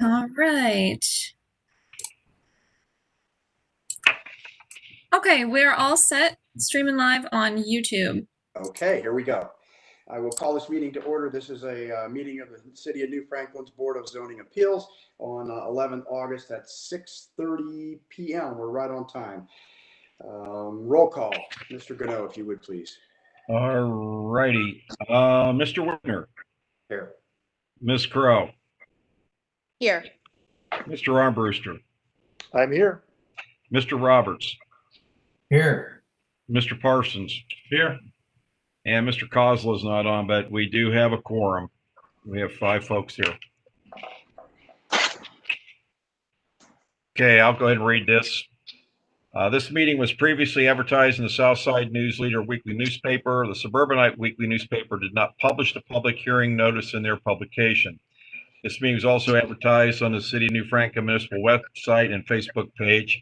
All right. Okay, we're all set, streaming live on YouTube. Okay, here we go. I will call this meeting to order. This is a meeting of the City of New Franklin's Board of Zoning Appeals on 11th August at 6:30 p.m. We're right on time. Roll call. Mr. Gano, if you would, please. All righty. Mr. Whitner. Here. Ms. Crow. Here. Mr. Armbruster. I'm here. Mr. Roberts. Here. Mr. Parsons. Here. And Mr. Kozla is not on, but we do have a quorum. We have 5 folks here. Okay, I'll go ahead and read this. This meeting was previously advertised in the Southside News Leader weekly newspaper. The Suburbanite weekly newspaper did not publish the public hearing notice in their publication. This meeting was also advertised on the City of New Franklin Municipal website and Facebook page.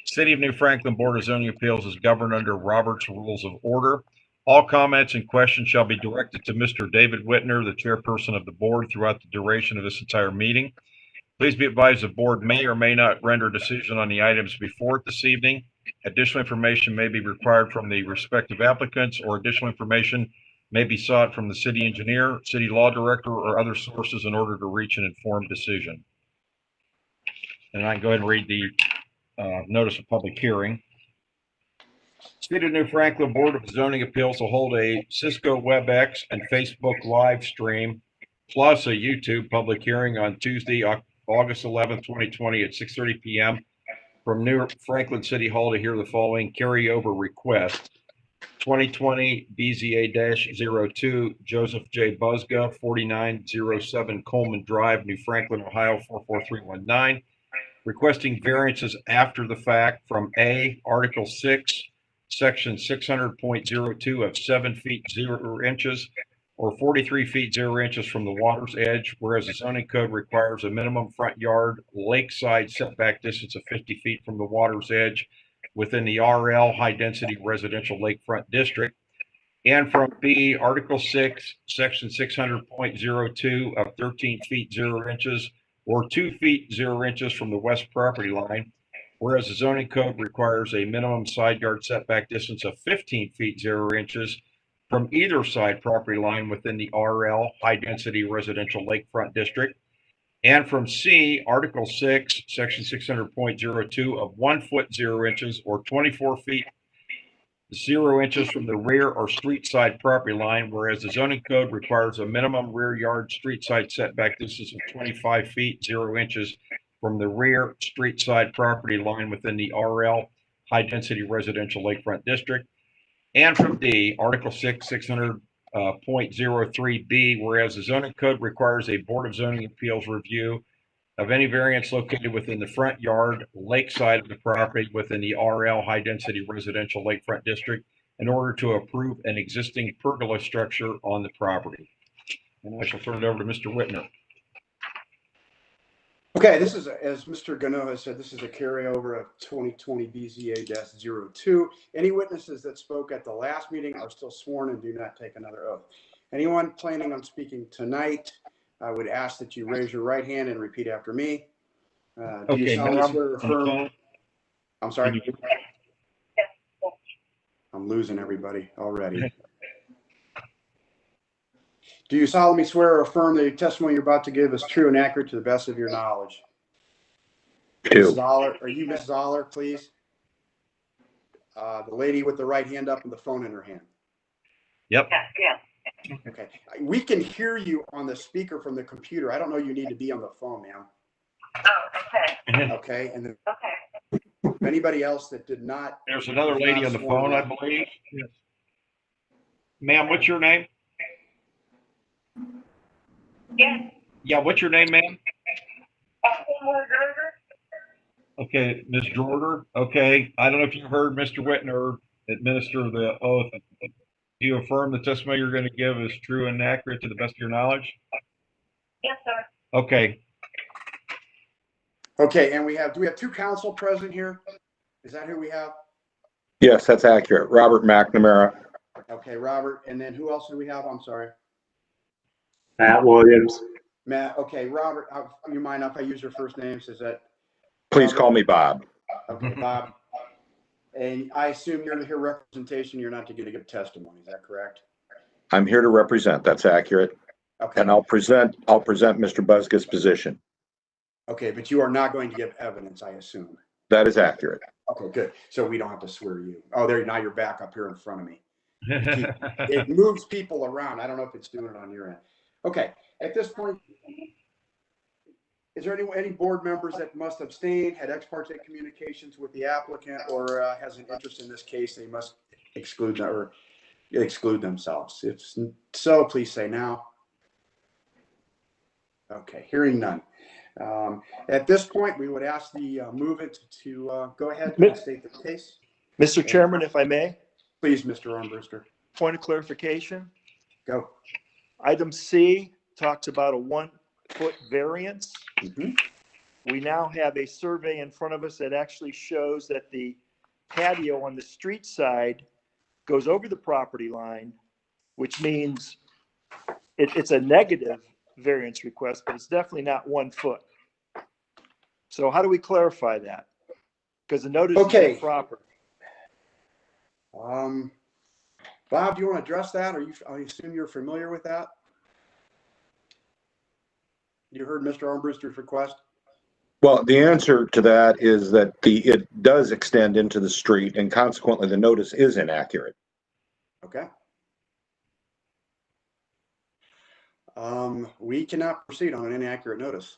City of New Franklin Board of Zoning Appeals is governed under Robert's Rules of Order. All comments and questions shall be directed to Mr. David Whitner, the chairperson of the board, throughout the duration of this entire meeting. Please be advised the board may or may not render a decision on the items before it this evening. Additional information may be required from the respective applicants, or additional information may be sought from the city engineer, city law director, or other sources in order to reach an informed decision. And I can go ahead and read the notice of public hearing. City of New Franklin Board of Zoning Appeals will hold a Cisco WebEx and Facebook live stream plus a YouTube public hearing on Tuesday, August 11th, 2020 at 6:30 p.m. from New Franklin City Hall to hear the following carryover request. 2020 BZA-02 Joseph J. Busga, 4907 Coleman Drive, New Franklin, Ohio 44319, requesting variances after the fact from A, Article 6, Section 600.02 of 7 feet 0 inches or 43 feet 0 inches from the water's edge, whereas the zoning code requires a minimum front yard lakeside setback distance of 50 feet from the water's edge within the RL high density residential lakefront district. And from B, Article 6, Section 600.02 of 13 feet 0 inches or 2 feet 0 inches from the west property line, whereas the zoning code requires a minimum side yard setback distance of 15 feet 0 inches from either side property line within the RL high density residential lakefront district. And from C, Article 6, Section 600.02 of 1 foot 0 inches or 24 feet 0 inches from the rear or street side property line, whereas the zoning code requires a minimum rear yard street side setback distance of 25 feet 0 inches from the rear street side property line within the RL high density residential lakefront district. And from D, Article 6, 600.03B, whereas the zoning code requires a Board of Zoning Appeals review of any variance located within the front yard, lakeside of the property within the RL high density residential lakefront district in order to approve an existing pergola structure on the property. And I shall turn it over to Mr. Whitner. Okay, this is, as Mr. Gano has said, this is a carryover of 2020 BZA-02. Any witnesses that spoke at the last meeting are still sworn and do not take another oath. Anyone planning on speaking tonight, I would ask that you raise your right hand and repeat after me. Do you solemnly swear or affirm? I'm sorry. I'm losing everybody already. Do you solemnly swear or affirm that the testimony you're about to give is true and accurate to the best of your knowledge? Ms. Zoller, are you Ms. Zoller, please? The lady with the right hand up and the phone in her hand. Yep. Yeah. Okay. We can hear you on the speaker from the computer. I don't know you need to be on the phone, ma'am. Oh, okay. Okay. And then Okay. anybody else that did not. There's another lady on the phone, I believe. Yes. Ma'am, what's your name? Yes. Yeah, what's your name, ma'am? Okay, Ms. Jorder. Okay, I don't know if you heard Mr. Whitner administer the oath. Do you affirm the testimony you're going to give is true and accurate to the best of your knowledge? Yes, sir. Okay. Okay, and do we have 2 counsel present here? Is that who we have? Yes, that's accurate. Robert McNamara. Okay, Robert. And then who else do we have? I'm sorry. Matt Williams. Matt, okay, Robert, you mind if I use your first names? Is that? Please Robert? call me Bob. Okay, Bob. And I assume you're to hear representation, you're not to give testimony, is that correct? I'm here to represent. That's accurate. Okay. And I'll present Mr. Buska's position. Okay, but you are not going to give evidence, I assume. That is accurate. Okay, good. So we don't have to swear you. Oh, now you're back up here in front of me. It moves people around. I don't know if it's doing it on your end. Okay, at this point, is there any board members that must abstain, had ex parte communications with the applicant, or has an interest in this case? They must exclude themselves. If so, please say now. Okay, hearing none. At this point, we would ask the movant to go ahead and state the case. Mr. Chairman, if I may, Please, Mr. Armbruster, point of clarification. go. Item C talks about a 1-foot variance. Mhm. We now have a survey in front of us that actually shows that the patio on the street side goes over the property line, which means it's a negative variance request, but it's definitely not 1 foot. So how do we clarify that? Because the notice is improper. Bob, do you want to address that? I assume you're familiar with that? You heard Mr. Armbruster's request? Well, the answer to that is that it does extend into the street, and consequently the notice is inaccurate. Okay. We cannot proceed on an inaccurate notice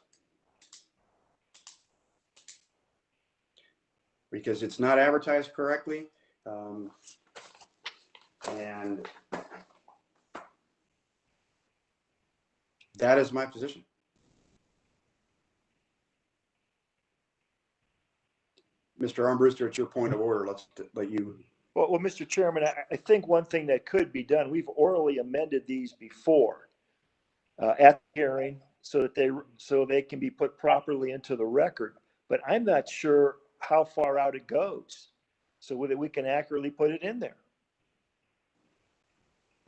because it's not advertised correctly. And that is my position. Mr. Armbruster, it's your point of order. Let's let you. Well, Mr. Chairman, I think one thing that could be done, we've orally amended these before at the hearing so they can be put properly into the record. But I'm not sure how far out it goes so that we can accurately put it in there.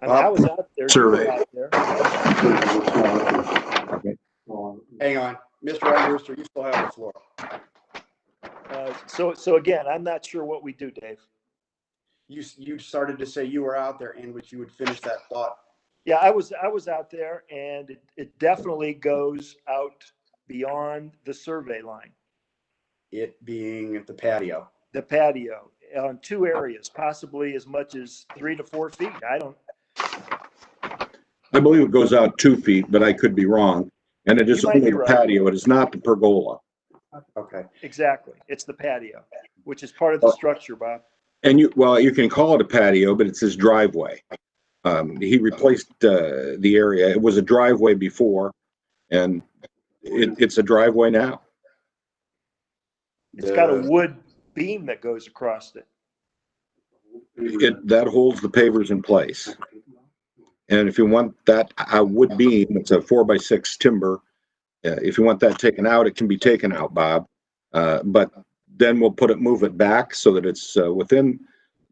I mean, I was out there. Survey. Out there. Hang on. Mr. Armbruster, you still have the floor. So again, I'm not sure what we do, Dave. You started to say you were out there and which you would finish that thought. Yeah, I was out there, and it definitely goes out beyond the survey line. It being the patio. The patio on 2 areas, possibly as much as 3 to 4 feet. I believe it goes out 2 feet, but I could be wrong. And it is You might only be the right. patio. It is not the pergola. Okay. Exactly. It's the patio, which is part of the structure, Bob. And you can call it a patio, but it's his driveway. He replaced the area. It was a driveway before, and it's a driveway now. It's got a wood beam that goes across it. That holds the pavers in place. And if you want that wood beam, it's a 4x6 timber. If you want that taken out, it can be taken out, Bob. But then we'll move it back so that it's within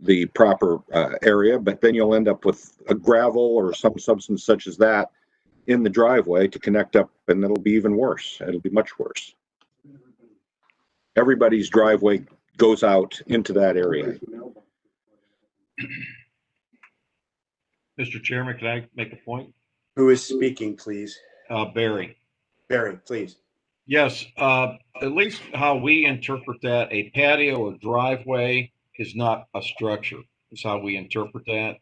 the proper area. But then you'll end up with a gravel or some substance such as that in the driveway to connect up, and it'll be even worse. It'll be much worse. Everybody's driveway goes out into that area. Mr. Chairman, can I make a point? Who is speaking, please? Barry. Barry, please. Yes, at least how we interpret that, a patio or driveway is not a structure. Is how we interpret that.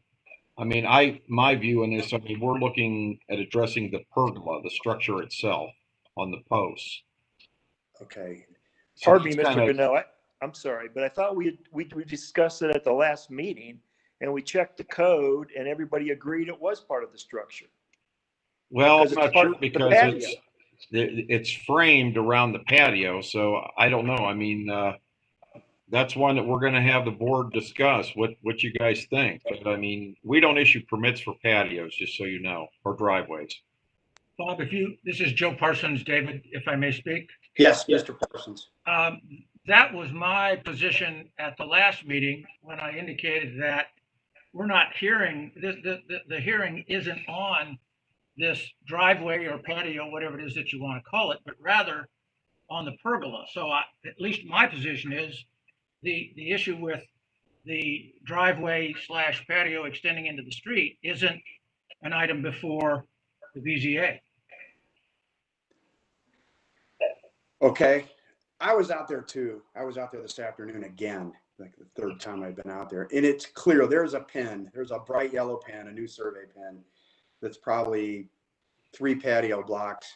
I mean, my view in this, I mean, we're looking at addressing the pergola, the structure itself on the posts. Okay. So Pardon me, it's Mr. kinda- Gannell. I'm sorry, but I thought we discussed it at the last meeting, and we checked the code, and everybody agreed it was part of the structure. Well, I'm Because it's not part sure of the because patio. it's framed around the patio, so I don't know. I mean, that's one that we're going to have the board discuss what you guys think. But I mean, we don't issue permits for patios, just so you know, or driveways. Bob, this is Joe Parsons, David, if I may speak. Yes, Mr. Parsons. That was my position at the last meeting when I indicated that we're not hearing, the hearing isn't on this driveway or patio, whatever it is that you want to call it, but rather on the pergola. So at least my position is the issue with the driveway slash patio extending into the street isn't an item before the BZA. Okay, I was out there too. I was out there this afternoon again, like the third time I've been out there. And it's clear there's a pin, there's a bright yellow pin, a new survey pin that's probably 3 patio blocks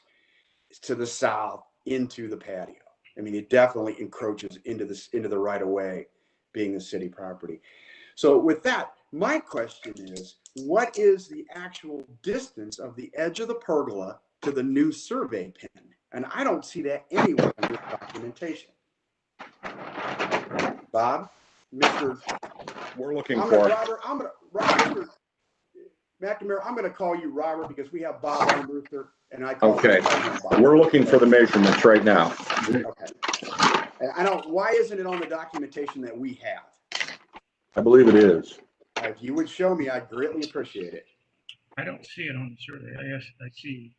to the south into the patio. I mean, it definitely encroaches into the right of way, being the city property. So with that, my question is, what is the actual distance of the edge of the pergola to the new survey pin? And I don't see that anywhere in this documentation. Bob, Mr. We're looking for. Robert, McNamara, I'm going to call you Robert because we have Bob on Ruther, and I call Okay, him Bob. we're looking for the measurements right now. Okay. I don't. Why isn't it on the documentation that we have? I believe it is. If you would show me, I'd greatly appreciate it. I don't see it on the survey. I see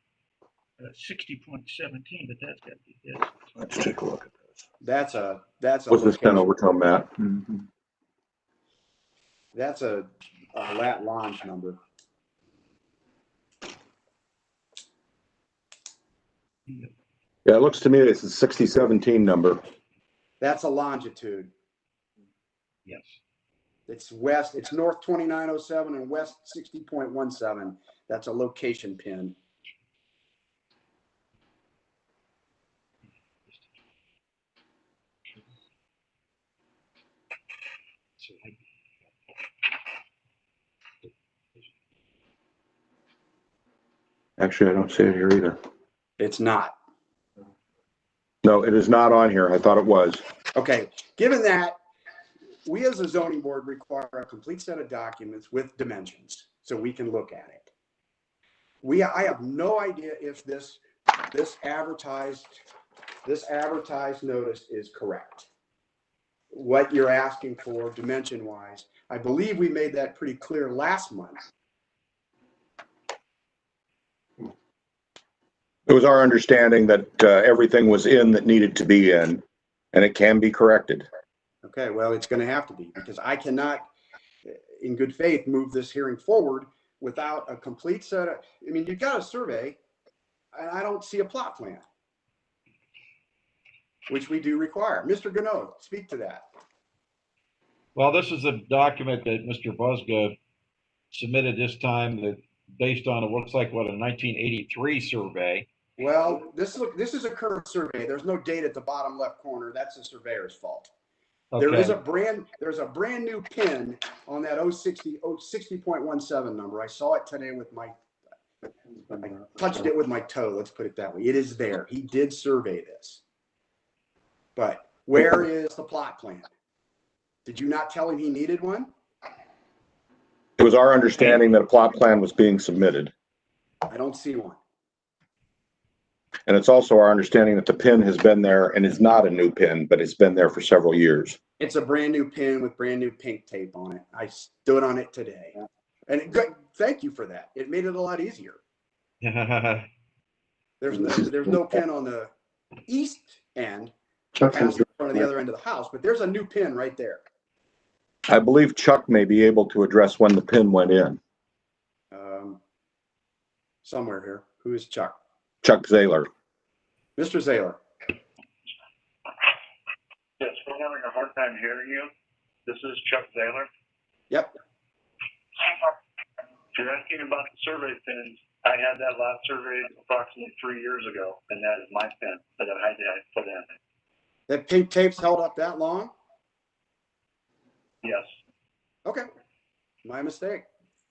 60.17, but that's got to be this. Let's take a look at this. That's a What's this pen location. overtone, Matt? That's a lat longe number. Yeah, it looks to me it's a 6017 number. That's a longitude. Yes. It's west. It's north 2907 and west 60.17. That's a location pin. Actually, I don't see it here either. It's not. No, it is not on here. I thought it was. Okay. Given that, we as a zoning board require a complete set of documents with dimensions so we can look at it. I have no idea if this advertised notice is correct. What you're asking for dimension wise. I believe we made that pretty clear last month. It was our understanding that everything was in that needed to be in, and it can be corrected. Okay, well, it's going to have to be because I cannot, in good faith, move this hearing forward without a complete set of, I mean, you've got a survey and I don't see a plot plan, which we do require. Mr. Gano, speak to that. Well, this is a document that Mr. Buska submitted this time that based on, it looks like, what, a 1983 survey. Well, this is a current survey. There's no date at the bottom left corner. That's the surveyor's fault. Okay. There's a brand new pin on that 60.17 number. I saw it today with I touched it with my toe. Let's put it that way. It is there. He did survey this. But where is the plot plan? Did you not tell him he needed one? It was our understanding that a plot plan was being submitted. I don't see one. And it's also our understanding that the pin has been there and is not a new pin, but it's been there for several years. It's a brand new pin with brand new pink tape on it. I stood on it today. And thank you for that. It made it a lot easier. There's no pin on the east end, past the front of the other end of the house, but there's a new pin right there. I believe Chuck may be able to address when the pin went in. Somewhere here. Who is Chuck? Chuck Zaylor. Mr. Zaylor. Yes, we're having a hard time hearing you. This is Chuck Zaylor. Yep. If you're asking about the survey pins, I had that lot surveyed approximately 3 years ago, and that is my pin that I had to put in. That pink tape's held up that long? Yes. Okay. My mistake.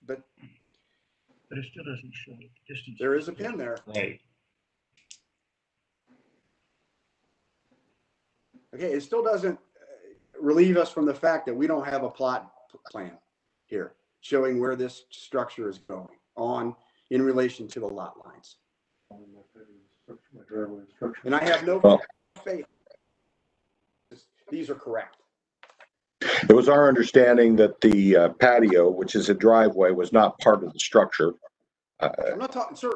But it still doesn't show the distance. there is a pin there. Right. Okay, it still doesn't relieve us from the fact that we don't have a plot plan here showing where this structure is going in relation to the lot lines. And I have no faith these are correct. It was our understanding that the patio, which is a driveway, was not part of the structure. I'm not talking, sir,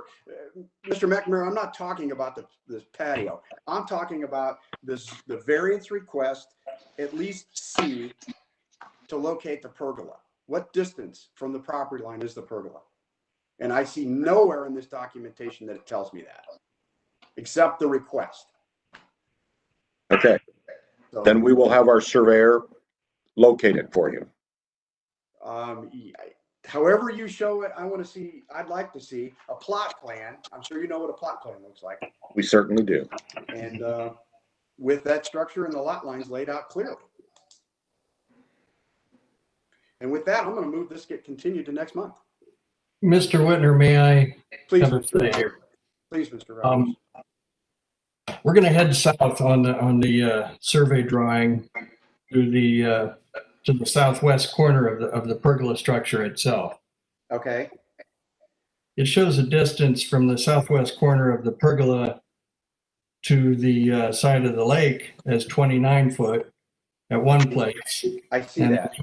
Mr. McNamara, I'm not talking about this patio. I'm talking about the variance request, at least C, to locate the pergola. What distance from the property line is the pergola? And I see nowhere in this documentation that it tells me that, except the request. Okay, So, then we will have our surveyor locate it for you. however you show it, I'd like to see a plot plan. I'm sure you know what a plot plan looks like. We certainly do. And with that structure and the lot lines laid out clearly. And with that, I'm going to move this get continued to next month. Mr. Whitner, may I Please, have a say here? please, Mr. Roberts. We're going to head south on the survey drawing to the southwest corner of the pergola structure itself. Okay. It shows a distance from the southwest corner of the pergola to the side of the lake as 29 foot at one place. I see And that.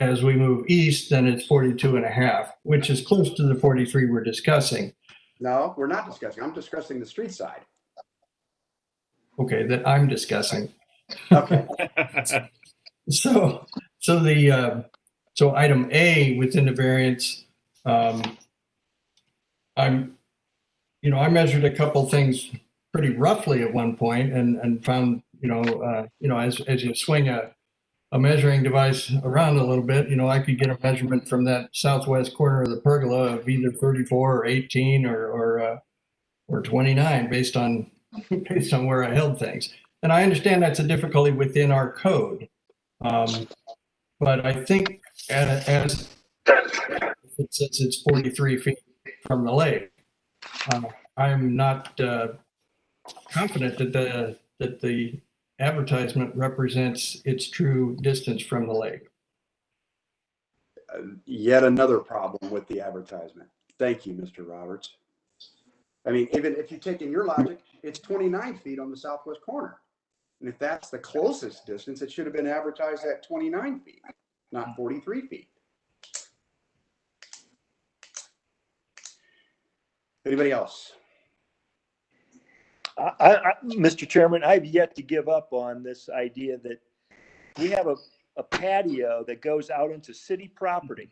as we move east, then it's 42 and a half, which is close to the 43 we're discussing. No, we're not discussing. I'm discussing the street side. Okay, that I'm discussing. Okay. So item A within the variance, I measured a couple things pretty roughly at one point and found, as you swing a measuring device around a little bit, I could get a measurement from that southwest corner of the pergola of either 34 or 18 or 29 based on where I held things. And I understand that's a difficulty within our code. But I think as since it's 43 feet from the lake, I'm not confident that the advertisement represents its true distance from the lake. Yet another problem with the advertisement. Thank you, Mr. Roberts. I mean, even if you take in your logic, it's 29 feet on the southwest corner. And if that's the closest distance, it should have been advertised at 29 feet, not 43 feet. Anybody else? Mr. Chairman, I've yet to give up on this idea that we have a patio that goes out into city property.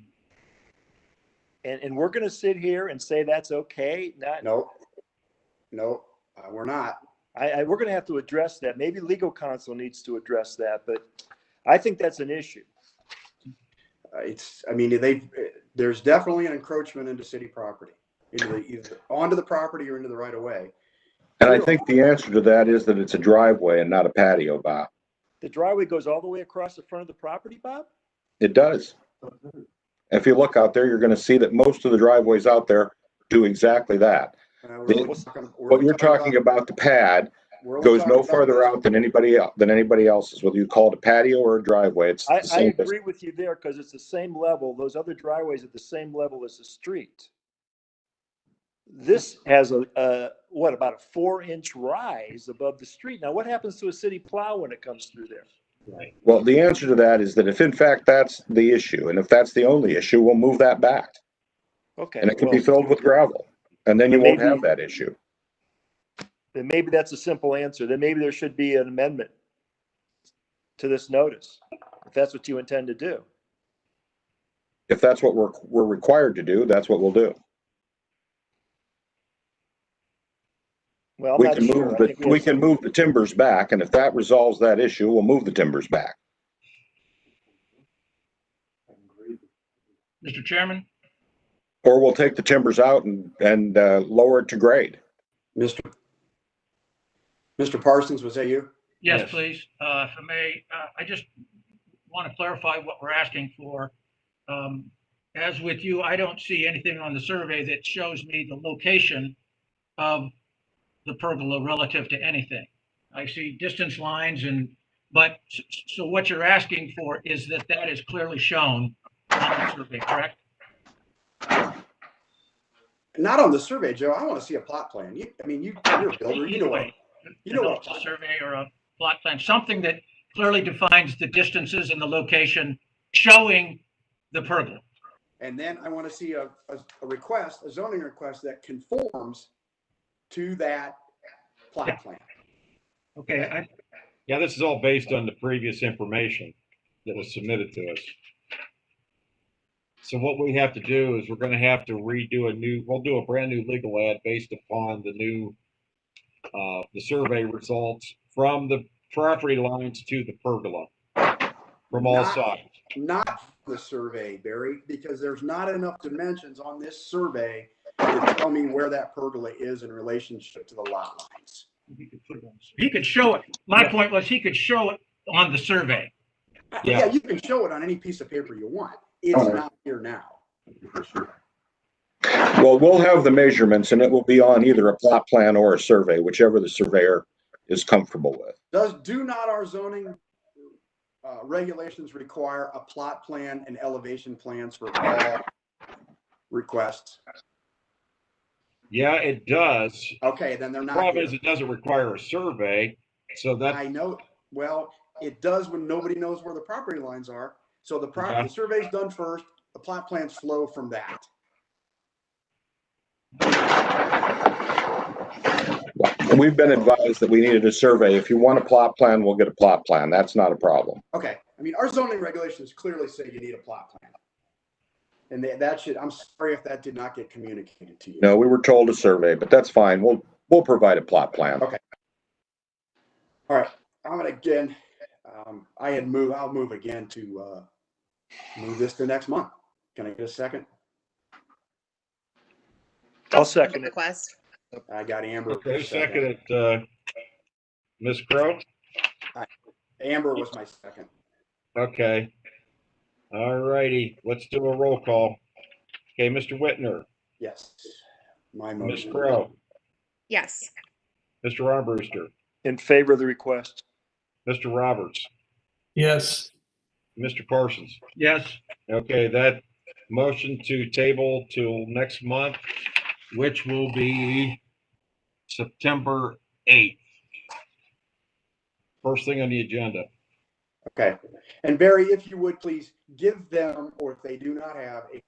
And we're going to sit here and say that's okay? No, we're not. We're going to have to address that. Maybe legal counsel needs to address that, but I think that's an issue. There's definitely an encroachment into city property, either onto the property or into the right of way. And I think the answer to that is that it's a driveway and not a patio, Bob. The driveway goes all the way across the front of the property, Bob? It does. If you look out there, you're going to see that most of the driveways out there do exactly that. What you're talking about, the pad, goes no farther out than anybody else's, whether you call it a patio or a driveway. It's the same. I agree with you there because it's the same level. Those other driveways are the same level as the street. This has about a 4-inch rise above the street. Now, what happens to a city plow when it comes through there? Right. Well, the answer to that is that if in fact that's the issue, and if that's the only issue, we'll move that back. Okay. And it can be filled with gravel, and then you won't have that issue. Then maybe that's a simple answer. Then maybe there should be an amendment to this notice, if that's what you intend to do. If that's what we're required to do, that's what we'll do. Well, We can move the timbers back, and if that resolves that issue, we'll move the timbers back. Mr. Chairman? Or we'll take the timbers out and lower it to grade. Mr. Parsons, was that you? Yes, please. If I may, I just want to clarify what we're asking for. As with you, I don't see anything on the survey that shows me the location of the pergola relative to anything. I see distance lines so what you're asking for is that is clearly shown on the survey, correct? Not on the survey, Joe. I want to see a plot plan. You're a builder. You know what a survey or a plot plan, something that clearly defines the distances and the location showing the pergola. And then I want to see a request, a zoning request that conforms to that plot plan. Okay, Yeah, this is all based on the previous information that was submitted to us. So what we have to do is we're gonna have to we'll do a brand new legal ad based upon the new, the survey results from the property lines to the pergola from all sides. Not the survey, Barry, because there's not enough dimensions on this survey to tell me where that pergola is in relationship to the lot lines. he could show it. My point was he could show it on the survey. Yeah, you can show it on any piece of paper you want. It's not here now. Well, we'll have the measurements and it will be on either a plot plan or a survey, whichever the surveyor is comfortable with. Do not our zoning regulations require a plot plan and elevation plans for all requests? Yeah, it does. Okay, then they're The not problem here. is it doesn't require a survey, so that, I know, well, it does when nobody knows where the property lines are. So the survey's done first, the plot plans flow from that. We've been advised that we needed a survey. If you want a plot plan, we'll get a plot plan. That's not a problem. Okay, I mean, our zoning regulations clearly say you need a plot plan. And that should, I'm sorry if that did not get communicated to you. No, we were told a survey, but that's fine. We'll provide a plot plan. Okay. All right, I'm gonna again, I'll move again to move this to next month. Can I get a second? I'll second it. Request. I got Amber. okay, second it, Ms. Crowe? Amber was my second. Okay. All righty, let's do a roll call. Okay, Mr. Whitner, Yes. My Ms. motion. Crowe, Yes. Mr. Armbruster, In favor of the request. Mr. Roberts, Yes. Mr. Parsons. Yes, Okay, that motion to table till next month, which will be September 8th. First thing on the agenda. Okay. And Barry, if you would please give them, or if they do not have, a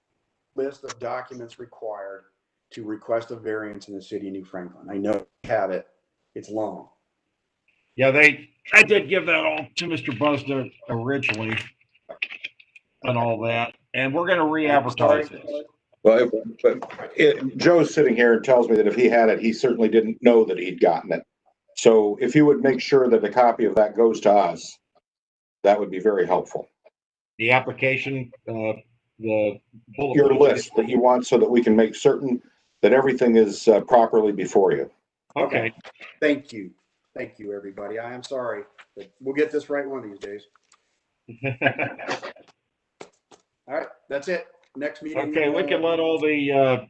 list of documents required to request a variance in the city of New Franklin. I know you have it. It's long. Yeah, I did give that all to Mr. Busda originally and all that, and we're gonna re-advertise this. Well, Joe's sitting here and tells me that if he had it, he certainly didn't know that he'd gotten it. So if you would make sure that a copy of that goes to us, that would be very helpful. The application, the bullet. Your list that you want so that we can make certain that everything is properly before you. Okay, Thank you. Thank you, everybody. I am sorry, but we'll get this right one of these days. All right, that's it. Next meeting. okay, we can let all the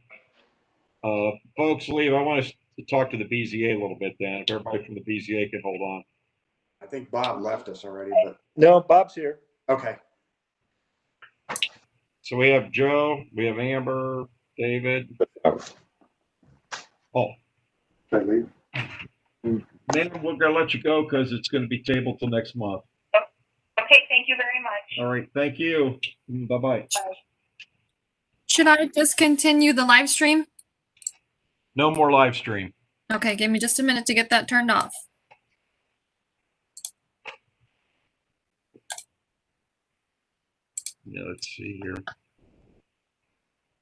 folks leave. I want us to talk to the BZA a little bit then, if everybody from the BZA can hold on. I think Bob left us already, but No, Bob's here. okay. So we have Joe, we have Amber, David. Oh. Man, we're gonna let you go because it's gonna be tabled till next month. Okay, thank you very much. All right, thank you. Bye-bye. Should I discontinue the live stream? No more live stream. Okay, give me just a minute to get that turned off. Yeah, let's see here.